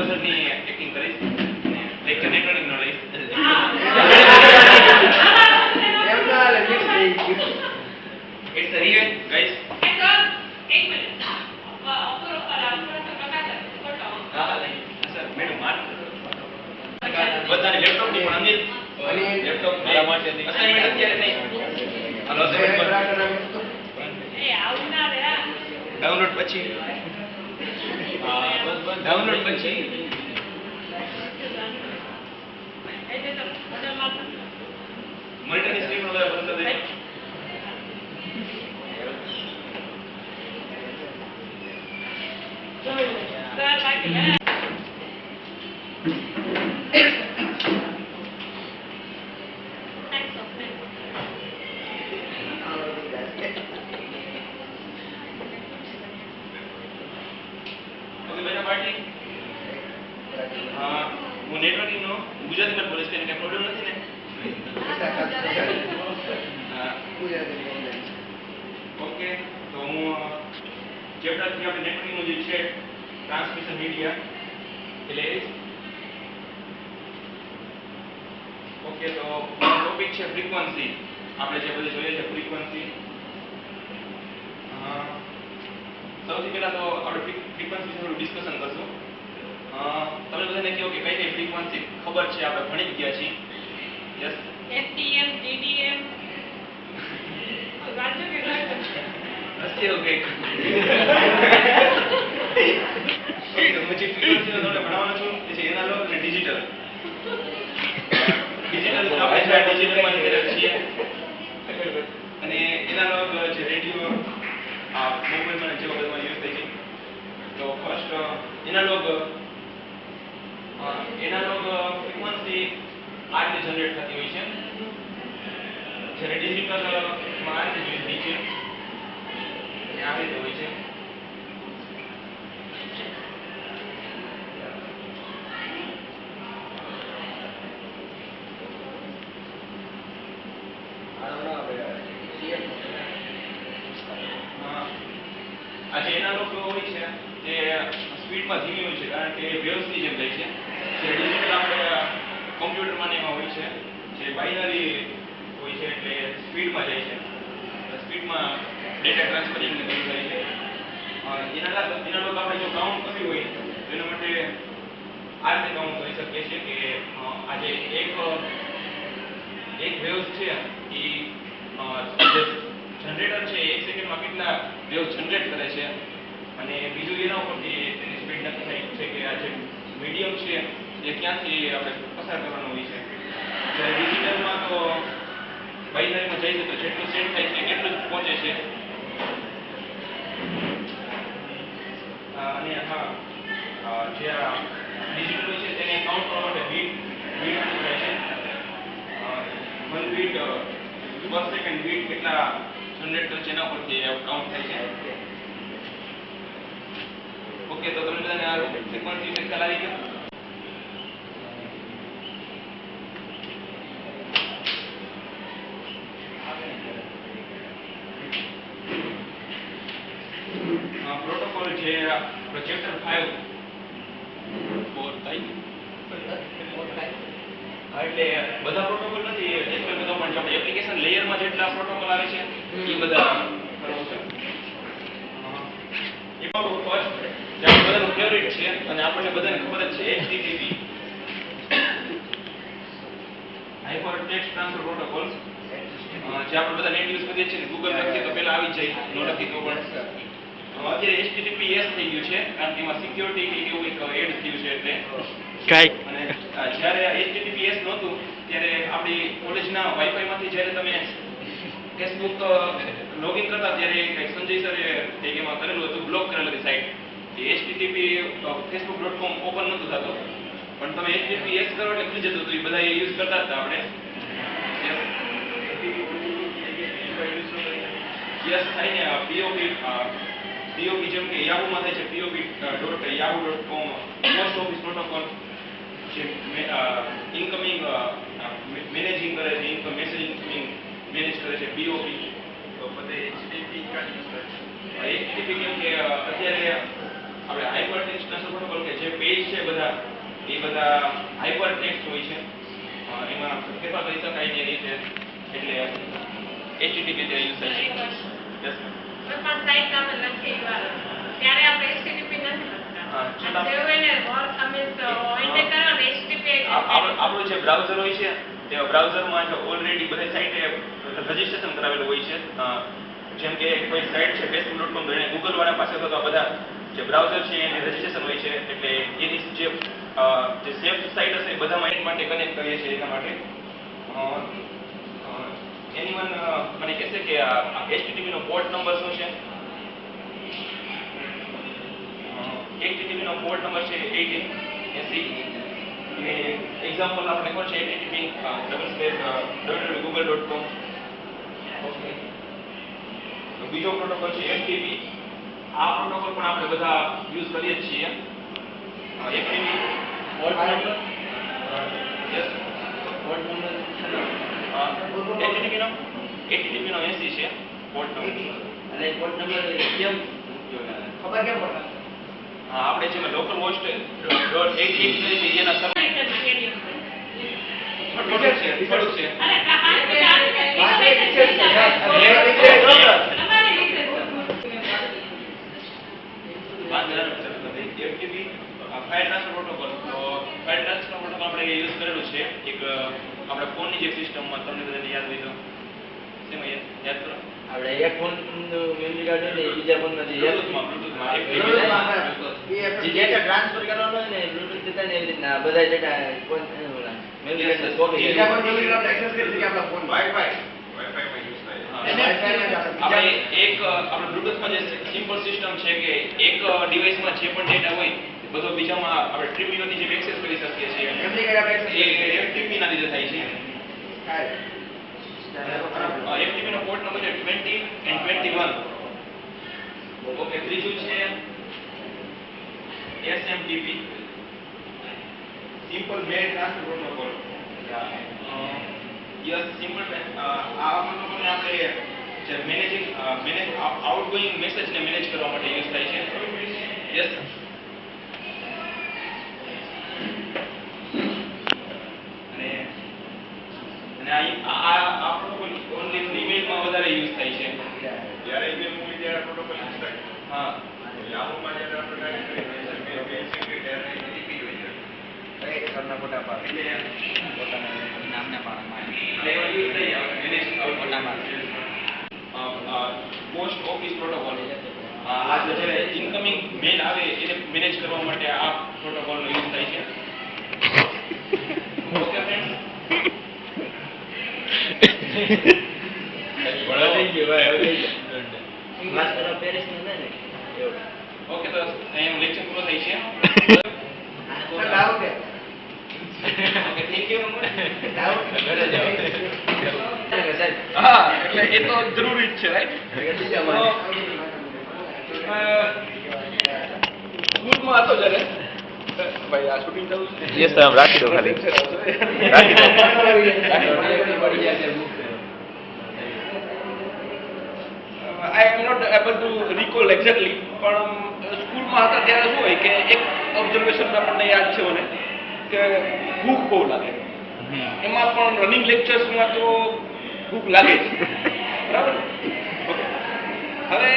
પ્રોફેસરની acting કરીશ અને lecture networking નો લઈશ. It's a real guys. એક મિનિટ. અપરો સર મેડમ માર બધાને લેપટોપ ની પણ અનિલ લેપટોપ મારા માટે અસાઇનમેન્ટ અત્યારે નહીં. હાલો અસાઇનમેન્ટ એ આવું ના રે ડાઉનલોડ પછી ડાઉનલોડ પછી મોનિટરની સ્ક્રીન નો બંધ કરી દે. સર બાકી હું નેટવર્કિંગ નો ગુજરાતીમાં બોલીશ કે કઈ પ્રોબ્લેમ નથી ને. ઓકે તો હું ચેપ્ટર 3 આપણે નેટવર્કિંગ નું જે છે ટ્રાન્સમિશન મીડિયા એટલે ઓકે તો ટોપિક છે ફ્રીક્વન્સી. આપણે જે બધું જોઈએ છે ફ્રીક્વન્સી. સૌથી પહેલા તો આપણે ફ્રીક્વન્સી વિશે થોડું ડિસ્કશન કરશું. તમે બધાને કહો કે કઈ કઈ ફ્રીક્વન્સી ખબર છે, આપણે ભણી ગયા છીએ. યસ એફટીએમ ડીડીએમ રાજ્ય કે નથી ઓકે તો મુજે ફ્રીક્વન્સી નો તમને ભણાવવાનો છું એ છે એનાલોગ અને ડિજિટલ. ડિજિટલ આપણે ડિજિટલ માં ઇન્ટરેસ્ટ છીએ અને એનાલોગ જે રેડિયો આ મોબાઈલ માં જેવો બધો યુઝ થાય છે. તો ફર્સ્ટ એનાલોગ ફ્રીક્વન્સી આ રીતે જનરેટ થતી હોય છે. જ્યારે ડિજિટલ માં આ રીતે યુઝ થાય છે અને આ રીતે હોય છે. આ જે એનાલોગ હોય છે તે સ્પીડમાં ધીમી હોય છે કારણ કે વેવ્સની જેમ જાય છે. જે ડિજિટલ આપણે કોમ્પ્યુટરમાં ને એમાં હોય છે જે બાઇનરી હોય છે એટલે સ્પીડમાં જાય છે. સ્પીડમાં ડેટા ટ્રાન્સફરિંગ ને બધું થાય છે. એનાલોગ આપણે જો કાઉન્ટ કરવી હોય તો એના માટે આ રીતે કાઉન્ટ કરી શકીએ છીએ કે આજે એક વેવ્સ છે એ જનરેટર છે 1 સેકન્ડમાં કેટલા વેવ જનરેટ કરે છે અને બીજું એના ઉપરથી તેની સ્પીડ નક્કી થાય છે કે આ જે મીડિયમ છે એ ક્યાંથી આપણે પસાર કરવાનું હોય છે. જ્યારે ડિજિટલમાં તો બાઇનરીમાં જાય છે તો જેટલું સેટ થાય છે કેટલું જ પહોંચે છે. અને હા જે આ ડિજિટલ હોય છે તેને કાઉન્ટ કરવા માટે બીટ થાય છે. 1 બીટ પર સેકન્ડ બીટ કેટલા જનરેટ કરે છે એના ઉપરથી કાઉન્ટ થાય છે. ઓકે તો તમને બધાને આ ફ્રીક્વન્સી વિશે ખ્યાલ આવી ગયો. પ્રોટોકોલ જે ચેપ્ટર 5 એટલે બધા પ્રોટોકોલ નથી એક્સપ્લેન કરતો પણ આપણે એપ્લિકેશન લેયરમાં જેટલા પ્રોટોકોલ આવે છે એ બધા કરવું છે. એમાં ફર્સ્ટ જે બધાનું ફેવરિટ છે અને આપણને બધાને ખબર જ છે HTTP hyper text transfer protocol જે આપણે બધા નેટ યુઝ કરીએ છીએ ને ગૂગલ લખીએ તો પહેલા આવી જ જાય નો લખી તો પણ અત્યારે HTTPS થઈ ગયું છે કારણ કે એમાં સિક્યોરિટી કે એવું એક એડ થયું છે એટલે અને જ્યારે HTTPS નહોતું ત્યારે આપણી કોલેજના વાઈફાઈ માંથી જ્યારે તમે ફેસબુક લોગિન કરતા ત્યારે કંઈક સંજય સરે એમાં કરેલું હતું બ્લોક કરેલી હતી સાઇટ કે http facebook.com ઓપન નહોતું થતું પણ તમે HTTPS કરો એટલે ખુલી જતું હતું. એ બધા યુઝ કરતા હતા આપણે. યસ થાય ને POP જેમ કે Yahoo માં થાય છે POP.yahoo.com પોસ્ટ ઓફિસ પ્રોટોકોલ જે ઇન્કમિંગ મેનેજિંગ કરે છે ઇન્કમ મેસેજ ઇન્કમિંગ મેનેજ કરે છે POP. તો બધે HTTP કેમ કે અત્યારે આપણે હાઇપર ટેક્સ્ટ ટ્રાન્સફર પ્રોટોકોલ કે જે પેજ છે બધા એ બધા હાઇપર ટેક્સ્ટ હોય છે. એમાં ફેરફાર કરી શકાય છે એ રીતે, એટલે HTTP તે યુઝ થાય છે. Yes, ma'am. કોઈ પણ સાઇટ નામે લખીએ ત્યારે આપણે HTTP નથી લખતા. જેવું એને ઇન્ટેક કરવાનું HTTP આપણું જે બ્રાઉઝર હોય છે તે બ્રાઉઝરમાં ઓલરેડી બધી સાઇટે રજીસ્ટ્રેશન કરાવેલું હોય છે. જેમ કે કોઈ સાઇટ છે facebook.com તો એને ગૂગલ વાળા પાસે તો આ બધા જે બ્રાઉઝર છે એની રજીસ્ટ્રેશન હોય છે, એટલે એની જે સેફ સાઇટ હશે એ બધામાં એની માટે કનેક્ટ કરીએ છીએ. એના માટે એનીવન મને કહેશે કે આ HTTP નો પોર્ટ નંબર શું છે? HTTP નો પોર્ટ નંબર છે 1880. એક્ઝામ્પલ આપણે કોણ છે http://www.google.com. ઓકે, બીજો પ્રોટોકોલ છે FTP. આ પ્રોટોકોલ પણ આપણે બધા યુઝ કરીએ જ છીએ. FTP port number yes port number HTTP નો 80 છે પોર્ટ નંબર. અને પોર્ટ નંબર કેમ ખબર કેમ પડે? આપણે જેમાં લોકલ હોસ્ટ .88 એના સર્વર થોડું છે. FTP file transfer protocol. તો ફાઇલ ટ્રાન્સફર પ્રોટોકોલ આપણે યુઝ કરેલું છે એક આપણા ફોનની જે સિસ્ટમમાં. તમને બધાને યાદ હોય તો શેમાં યાદ કરો? આપણે એક ફોન મેમરી કાર્ડ હોય ને બીજા ફોનમાંથી બ્લૂટૂથમાં જે ડેટા ટ્રાન્સફર કરવાનો હોય ને બ્લૂટૂથ થતા ને એવી રીતના બધા ડેટા મેમરી કાર્ડ કોપી બીજા કોઈ મેમરી કાર્ડ એક્સેસ કરી શકે આપણા ફોન વાઈફાઈ આપણે આપણે બ્લૂટૂથમાં જે સિમ્પલ સિસ્ટમ છે કે એક ડિવાઇસમાં જે પણ ડેટા હોય બધો બીજામાં આપણે ટ્રીપીઓથી જે એક્સેસ કરી શકીએ છીએ મેમરી કાર્ડ આપણે એક્સેસ એ FTP ના લીધે થાય છે. FTP નો પોર્ટ નંબર છે 20 and 21. ઓકે, ત્રીજું છે SMTP સિમ્પલ મેલ ટ્રાન્સફર પ્રોટોકોલ. યસ, સિમ્પલ આ પ્રોટોકોલને આપણે જે મેનેજ આઉટગોઈંગ મેસેજને મેનેજ કરવા માટે યુઝ થાય છે. યસ, અને આ પ્રોટોકોલ ઓનલી ઈમેલમાં વધારે યુઝ થાય છે. જ્યારે ઈમેલ મોકલી ત્યારે પ્રોટોકોલ યુઝ થાય. હા, યાહૂમાં જ્યારે આપણે ડાયરેક્ટ કરીએ મેલ સિક્રેટ ત્યારે HTTP હોય છે. કઈ કરના ફોટા પાડ એટલે પોતાના નામના પાડમાં એવા યુઝ થઈ આવે manage outgoing post office protocol. આ જે ઇનકમિંગ મેલ આવે એને મેનેજ કરવા માટે આ પ્રોટોકોલનો યુઝ થાય છે. ઓકે ફ્રેન્ડ, ઓકે, તો અહીંયા લેક્ચર પૂરો થાય છે. ડાઉટ છે ઓકે, થેન્ક યુ. ડાઉટ હા, એટલે એ તો જરૂરી જ છે, રાઈટ? સ્કૂલમાં હતો જ્યારે ભાઈ આ શૂટિંગ થયું છે. યસ સર, રાખી દો ખાલી રાખી દો. I am not able to recall exactly, પણ સ્કૂલમાં હતા ત્યારે શું હોય કે એક ઓબ્ઝર્વેશન આપણને યાદ છે મને કે ભૂખ બહુ લાગે. એમાં પણ રનિંગ લેક્ચર્સમાં તો ભૂખ લાગે જ, બરાબર? ઓકે, હવે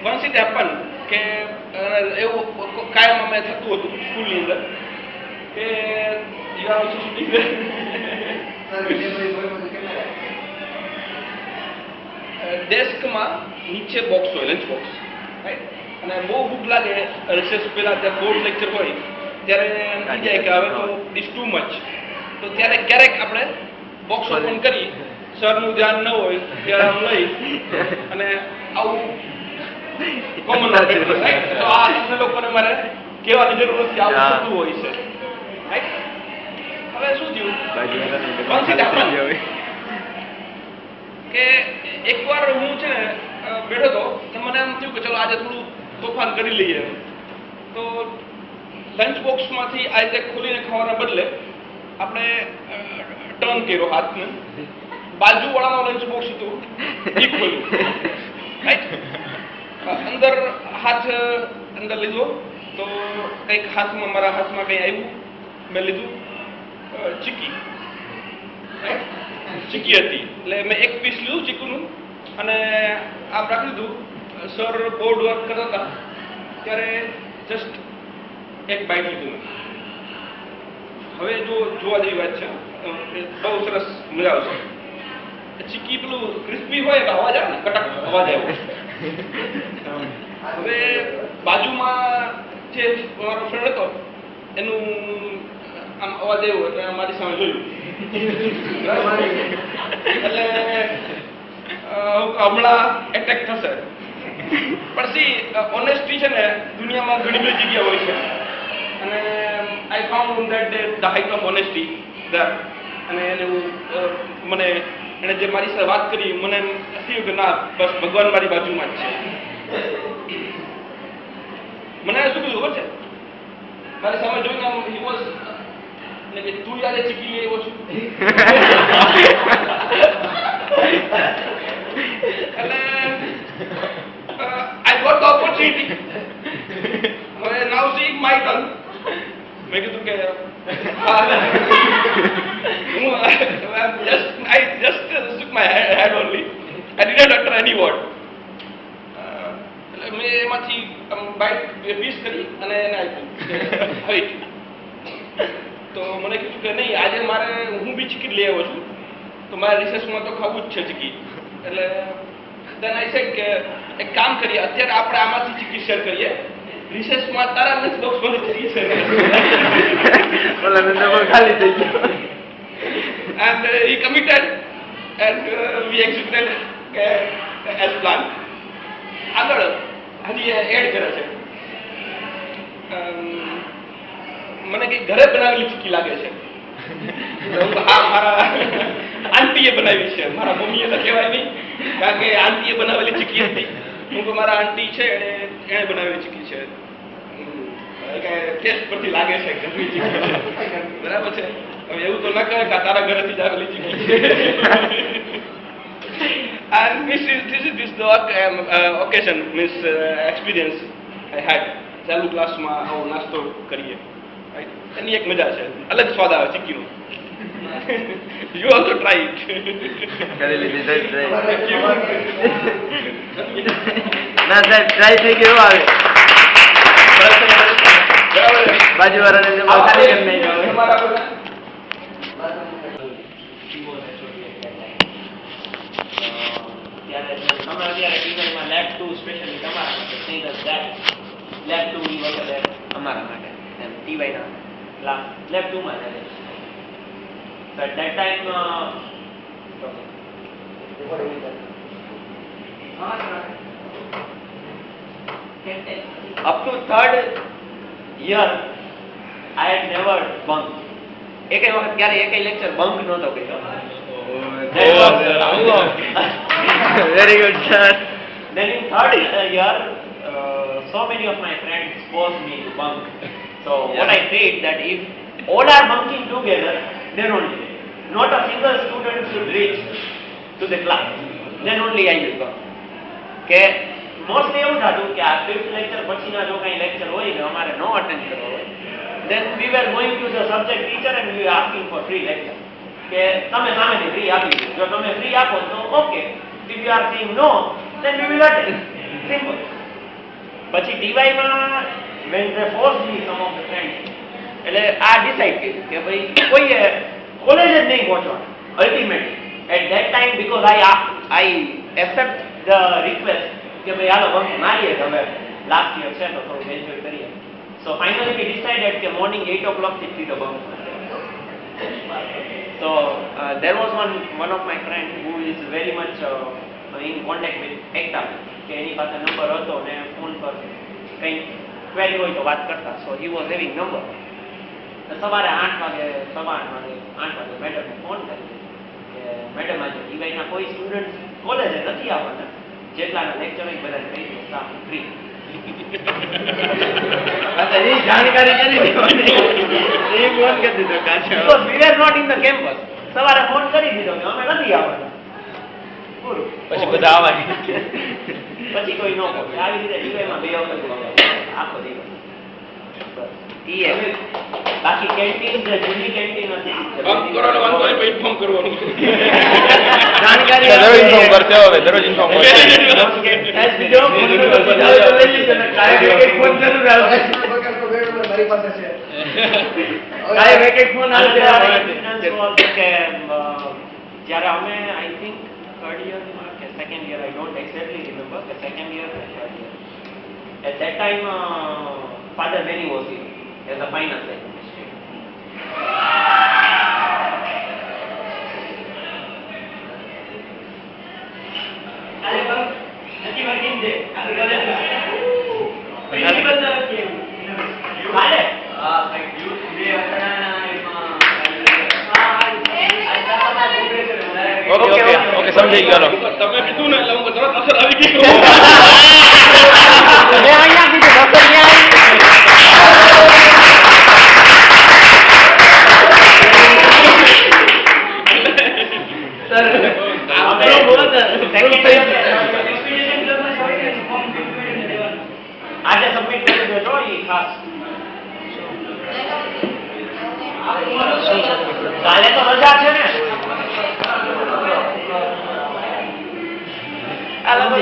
વન્સ ઇટ હેપન કે એવું કાયમ અમે થતું હતું સ્કૂલની અંદર કે યુ આર ઓલ્સો શૂટિંગ ડેસ્કમાં નીચે બોક્સ હોય, લંચ બોક્સ, રાઈટ? અને બહુ ભૂખ લાગે રિસેસ પહેલા ત્યાં બોર્ડ લેક્ચર હોય ત્યારે એમ થઈ જાય કે હવે તો ઇટ્સ ટુ મચ. તો ત્યારે ક્યારેક આપણે બોક્સ ઓપન કરી, સરનું ધ્યાન ન હોય ત્યારે આમ લઈ અને આવું કોમન રાઈટ? તો આ તમને લોકોને મારે કહેવાની જરૂર નથી, આવું થતું હોય છે, રાઈટ? હવે શું થયું કે એકવાર હું છે ને બેઠો હતો તો મને એમ થયું કે ચલો આજે થોડું તોફાન કરી લઈએ. તો લંચ બોક્સમાંથી આ રીતે ખોલીને ખાવાના બદલે આપણે ટર્ન કર્યો હાથને, બાજુવાળાનો લંચ બોક્સ હતું એ ખોલ્યું, રાઈટ? અંદર હાથ અંદર લીધો તો કંઈક મારા હાથમાં કંઈ આવ્યું, મેં લીધું ચીકી હતી એટલે મેં એક પીસ લીધું ચીકુનું અને આમ રાખી દીધું. સર બોર્ડ વર્ક કરતા હતા ત્યારે જસ્ટ એક બાઈટ લીધું. હવે જો જોવા જેવી વાત છે, બહુ સરસ મજા આવશે. ચીકી પેલું ક્રિસ્પી હોય તો અવાજ આવે ને, કટક અવાજ આવ્યો. હવે બાજુમાં જે મારો ફ્રેન્ડ હતો એનું આમ અવાજ આવ્યો એટલે મારી સામે જોયું એટલે હમણાં એટેક થશે. પણ સી ઓનેસ્ટી છે ને દુનિયામાં ઘણી બધી જગ્યા હોય છે અને I found that the height of honesty there. અને મને એને જે મારી સાથે વાત કરી મને એમ થયું કે ના બસ ભગવાન મારી બાજુમાં જ છે. મને શું કીધું ખબર છે, મારી સામે જોઈને આમ હી વોઝ એટલે કે તું યારે ચીકી લઈ આવ્યો છું એટલે I got the opportunity. Now see my turn. મેં કીધું કે I just shook my head only. I didn't utter any word. એટલે મેં એમાંથી બાઈટ પીસ કરી અને એને આપ્યું હવે. તો મને કીધું કે નહીં આજે મારે હું બી ચીકી લઈ આવ્યો છું તો મારે રિસેસમાં તો ખાવું જ છે ચીકી. એટલે then I said કે એક કામ કરીએ, અત્યારે આપણે આમાંથી ચીકી શેર કરીએ, રિસેસમાં તારા લંચ બોક્સમાં ચીકી શેર ખાલી થઈ ગયો. and he committed and we executed as planned. આગળ હજી એડ કરે છે, મને કઈ ઘરે બનાવેલી ચીકી લાગે છે. હા મારા આંટીએ બનાવી છે, મારા મમ્મીએ તો કહેવાય નહીં કારણ કે આંટીએ બનાવેલી ચીકી હતી. હું તો મારા આંટી છે એને બનાવેલી ચીકી છે. ટેસ્ટ પરથી લાગે છે ઘરની ચીકી છે. બરાબર છે. હવે એવું તો ન કહે કે તારા ઘરેથી જ આવેલી ચીકી છે. And this is the occasion, experience I had. ચાલુ ક્લાસમાં આવો નાસ્તો કરીએ એની એક મજા છે, અલગ સ્વાદ આવે ચીકીનો. You also try it. કરી લીધી ના સાહેબ, ટ્રાય થઈ ગયો આવે બાજુવાળાને ખાલી કેમ નહીં અમે અત્યારે ટીવીમાં લેબ 2 સ્પેશિયલી તમારા માટે સી ધ લેબ 2 ઈ વખતે અમારા માટે એમ ટીવાય ના લેબ 2 માં જાય. So at that time up to third year I had never bunked. એકે વખત ક્યારે એકે લેક્ચર બંક નહોતો કર્યો. Very good, sir. Then in third year, so many of my friends forced me to bunk. So what I said that if all are bunking together, then only, not a single student should reach to the class. Then only I will come. કે mostly એવું થતું કે આ 5th lecture પછીના જો કંઈ lecture હોય ને અમારે નો અટેન્ડ કરવો હોય, then we were going to the subject teacher and we were asking for free lecture. કે તમે સામેથી ફ્રી આપી દો, જો તમે ફ્રી આપો તો okay, if you are saying no then we will attend. Simple. પછી ટીવાયમાં when they forced me some of the friends, એટલે આ ડિસાઈડ કર્યું કે ભાઈ કોઈએ કોલેજ જ નહીં પહોંચવાનું ultimately at that time, because I accept the request કે ભાઈ હાલો બંક મારીએ હવે લાસ્ટ યર છે તો થોડું એન્જોય કરીએ. So finally we decided કે મોર્નિંગ 8 o'clock થી સીધો bunk. So there was one of my friend who is very much in contact with Ekta, કે એની પાસે નંબર હતો ને ફોન પર કંઈ ક્વેરી હોય તો વાત કરતા. So he was having number. સવારે 8 વાગે 8 વાગે મેડમને ફોન કરી કે મેડમ આજે ટીવાયના કોઈ સ્ટુડન્ટ કોલેજે નથી આવવાના, જેટલાના લેક્ચર હોય બધાને કહી દો સ્ટાફ ફ્રી. એ જાણકારી કરી દેવાની, એ ફોન કરી દીધો કાચો. Because we were not in the campus. સવારે ફોન કરી દીધો કે અમે નથી આવવાના. પૂરું. પછી બધા આવવાની. પછી કોઈ ન પહોંચે. આવી રીતે જીવનમાં 2 વખત આખો દિવસ. બસ. ઈ એમ. બાકી કેન્ટીન જે જૂની કેન્ટીન હતી બંધ કરો ને વાંધો નહીં, પછી ઇન્ફોર્મ કરવાનું. જાણકારી દરરોજ ઇન્ફોર્મ કરશે હવે, દરરોજ ઇન્ફોર્મ કરશે. બીજો ફોન તો લઈ લીધો ને કાંઈ એક ફોન જરૂર આવે. મારી પાસે છે. કાંઈ એક ફોન આવે કે જ્યારે અમે આઈ થિંક થર્ડ યરમાં કે second year, I don't exactly remember કે સેકન્ડ યર કે third year, at that time father very was as a finance administrator. Okay સમજી ગયો. તમે કીધું ને એટલે હું તરત અસર આવી ગઈ. મેં અહીંયા કીધું ડોક્ટર આજે સબમિટ કરી દેજો ઈ ખાસ. કાલે તો રજા છે ને. આ લોકો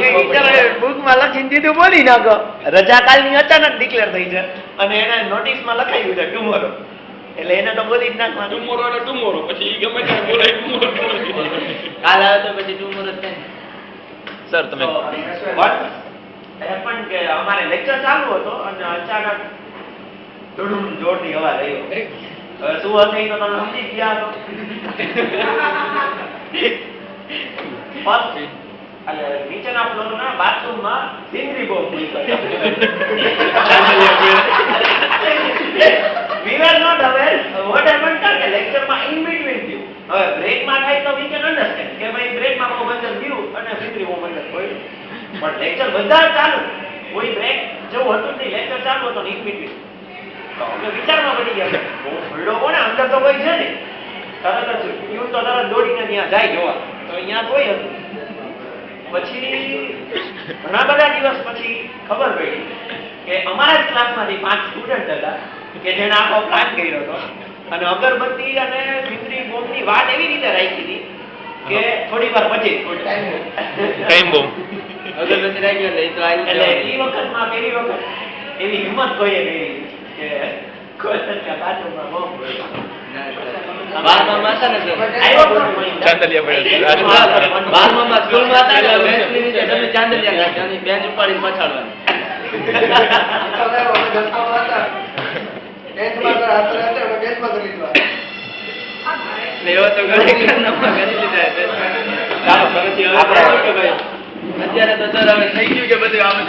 બુકમાં લખીને દીધું બોલી નાખો. રજા કાલની અચાનક ડિક્લેર થઈ છે અને એને નોટિસમાં લખાયું છે ટુમોરો, એટલે એને તો બોલી જ નાખવાનું. ટુમોરો એટલે ટુમોરો, પછી ગમે ત્યારે બોલાય ટુમોરો. કાલ આવે તો પછી તું મુરત થાય. સર તમે પણ કે અમારે લેક્ચર ચાલુ હતો અને અચાનક ધૂમ જોરથી અવાજ આવ્યો. હવે શું હશે એ તો તમે સમજી જ ગયા છો. ફર્સ્ટ એટલે નીચેના ફ્લોરના બાથરૂમમાં સિંગરી બોમ્બ મૂક્યો. We were not aware what happened કે લેક્ચરમાં in between થયું. હવે બ્રેકમાં થાય તો we can understand કે ભાઈ બ્રેકમાં બહુ બંદર ગયું અને સિંગરી બોમ્બ બંદર કોઈ, પણ લેક્ચર બધા ચાલુ, કોઈ બ્રેક જેવું હતું નહીં, લેક્ચર ચાલુ હતો in between. તો અમે વિચારમાં પડી ગયા, બહુ ભીડો કોને, અંદર તો કોઈ છે નહીં. તરત જ યુ તો તરત દોડીને ત્યાં જાય જોવા, તો અહીંયા કોઈ હતું. પછી ઘણા બધા દિવસ પછી ખબર પડી કે અમારા જ ક્લાસમાંથી 5 સ્ટુડન્ટ હતા કે જેણે આખો પ્લાન કર્યો હતો અને અગરબત્તી અને સિંદરી બોમ્બની વાત એવી રીતે રાખી હતી કે થોડી વાર પછી ટાઈમ બોમ્બ. અગરબત્તી રાખી એટલે એ તો આવી એટલે એ વખતમાં પહેલી વખત એવી હિંમત કોઈએ કરી કે કોઈ બાથરૂમમાં બોમ્બ બારમાં હતા ને સર. ચાંદલિયા પડ્યા છે. બારમાં સ્કૂલમાં હતા ને બેન્ચની નીચે તમે ચાંદલિયા કાઢ્યા, બેન્ચ ઉપાડીને પછાડવાની. એવો તો ઘણી ઘરના કરી લીધા છે. ચાલો ફરીથી અત્યારે તો સર હવે થઈ ગયું કે બધું આ બધું